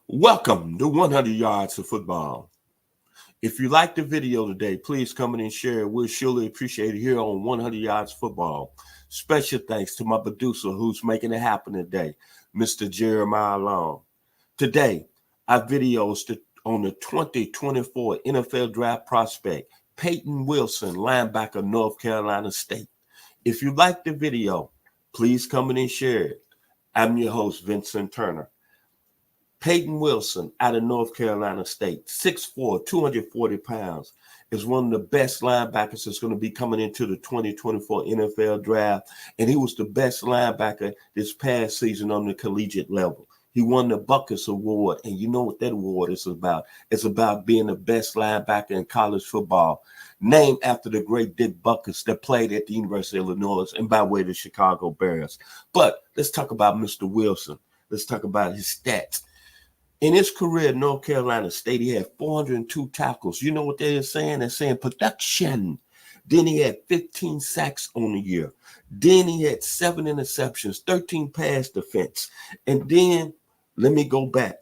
Welcome to 100 Yards of Football. If you like the video today, please come in and share it. We'll surely appreciate it here on 100 Yards Football. Special thanks to my producer who's making it happen today, Mr. Jeremiah Long. Today, our video is on the 2024 NFL Draft prospect, Payton Wilson, linebacker, North Carolina State. If you like the video, please come in and share it. I'm your host, Vincent Turner. Payton Wilson out of North Carolina State, 6'4", 240 pounds, is one of the best linebackers that's going to be coming into the 2024 NFL draft. And he was the best linebacker this past season on the collegiate level. He won the Buckus Award, and you know what that award is about. It's about being the best linebacker in college football, named after the great Dick Buckus that played at the University of Illinois and by way of the Chicago Bears. But let's talk about Mr. Wilson. Let's talk about his stats. In his career at North Carolina State, he had 402 tackles. You know what they're saying? They're saying production. Then he had 15 sacks on the year. Then he had 7 interceptions, 13 pass defense. And then, let me go back,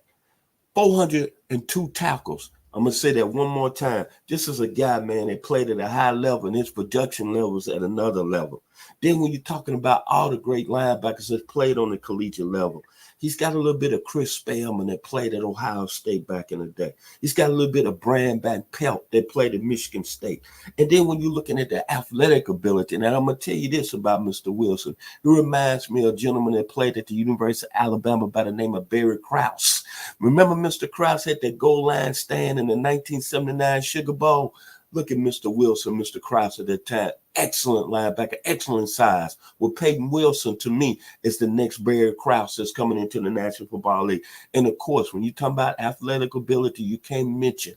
402 tackles. I'm going to say that one more time. This is a guy, man, that played at a high level, and his production levels at another level. Then when you're talking about all the great linebackers that played on the collegiate level, he's got a little bit of Chris Spellman that played at Ohio State back in the day. He's got a little bit of Brian Van Pelt that played at Michigan State. And then when you're looking at the athletic ability, and I'm going to tell you this about Mr. Wilson, he reminds me of a gentleman that played at the University of Alabama by the name of Barry Krause. Remember Mr. Krause had that goal line stand in the 1979 Sugar Bowl? Look at Mr. Wilson, Mr. Krause at that time. Excellent linebacker, excellent size. Well, Payton Wilson, to me, is the next Barry Krause that's coming into the National Football League. And, of course, when you talk about athletic ability, you can't mention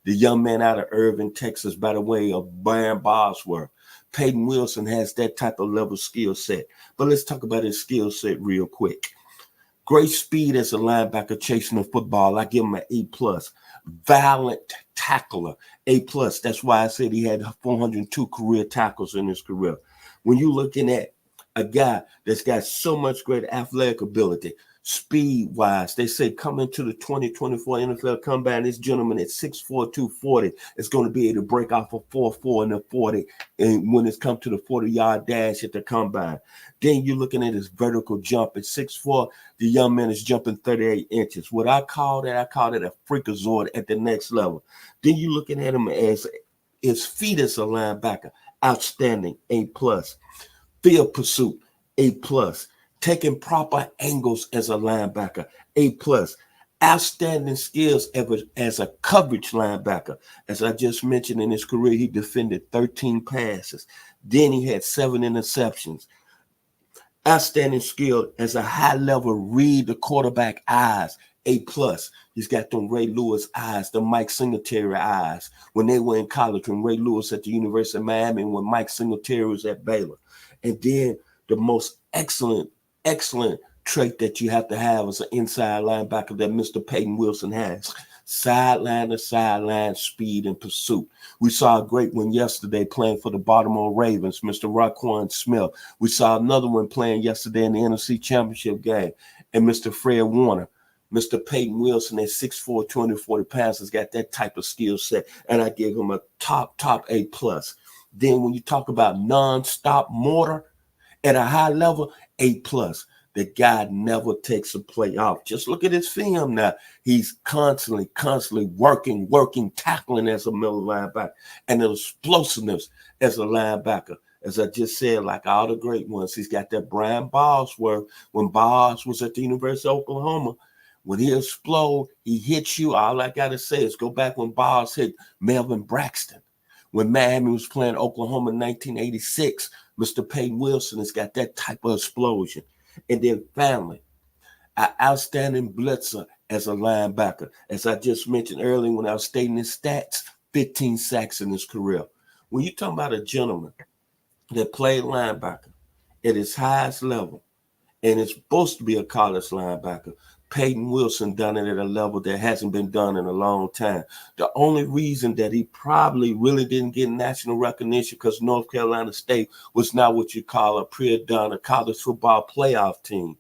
the young man out of Irving, Texas, by the way of Brian Bosworth. Payton Wilson has that type of level skill set. But let's talk about his skill set real quick. Great speed as a linebacker chasing the football. I give him an A+. Violent tackler, A+. That's why I said he had 402 career tackles in his career. When you're looking at a guy that's got so much great athletic ability, speed-wise, they say coming to the 2024 NFL Combine, this gentleman at 6'4", 240 is going to be able to break off a 4.4 in the 40 and when it's come to the 40-yard dash at the Combine. Then you're looking at his vertical jump at 6'4", the young man is jumping 38 inches. What I call it a freakazoid at the next level. Then you're looking at him as his feet as a linebacker, outstanding, A+. Field pursuit, A+. Taking proper angles as a linebacker, A+. Outstanding skills as a coverage linebacker. As I just mentioned, in his career, he defended 13 passes. Then he had 7 interceptions. Outstanding skill as a high-level read the quarterback eyes, A+. He's got them Ray Lewis eyes, the Mike Singletary eyes. When they were in college, when Ray Lewis at the University of Miami, and when Mike Singletary was at Baylor. And then the most excellent trait that you have to have as an inside linebacker that Mr. Payton Wilson has. Sideline to sideline speed and pursuit. We saw a great one yesterday playing for the Baltimore Ravens, Mr. Raquan Smith. We saw another one playing yesterday in the NFC Championship game. And Mr. Fred Warner, Mr. Payton Wilson at 6'4", 240 pounds has got that type of skill set. And I give him a top A+. Then when you talk about non-stop mortar at a high level, A+. The guy never takes a play off. Just look at his film now. He's constantly working, tackling as a middle linebacker, and the explosiveness as a linebacker. As I just said, like all the great ones, he's got that Brian Bosworth. When Bos was at the University of Oklahoma, when he explode, he hits you. All I got to say is go back when Bos hit Melvin Braxton. When Miami was playing Oklahoma in 1986, Mr. Payton Wilson has got that type of explosion. And then finally, an outstanding blitzer as a linebacker. As I just mentioned earlier when I was stating his stats, 15 sacks in his career. When you're talking about a gentleman that played linebacker at his highest level and is supposed to be a college linebacker, Payton Wilson done it at a level that hasn't been done in a long time. The only reason that he probably really didn't get national recognition because North Carolina State was not what you call a pre-done college football playoff team.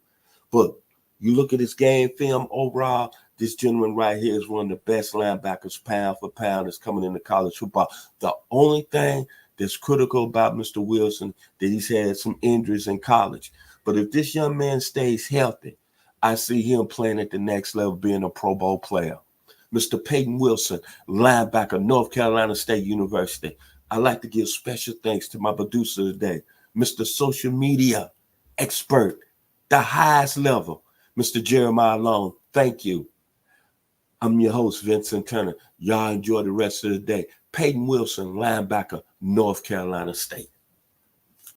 But You look at his game film overall, this gentleman right here is one of the best linebackers pound for pound that's coming into college football. The only thing that's critical about Mr. Wilson that he's had some injuries in college. But if this young man stays healthy, I see him playing at the next level, being a Pro Bowl player. Mr. Payton Wilson, linebacker, North Carolina State University. I'd like to give special thanks to my producer today, Mr. Social Media expert, the highest level, Mr. Jeremiah Long. Thank you. I'm your host, Vincent Turner. Y'all enjoy the rest of the day. Payton Wilson, linebacker, North Carolina State.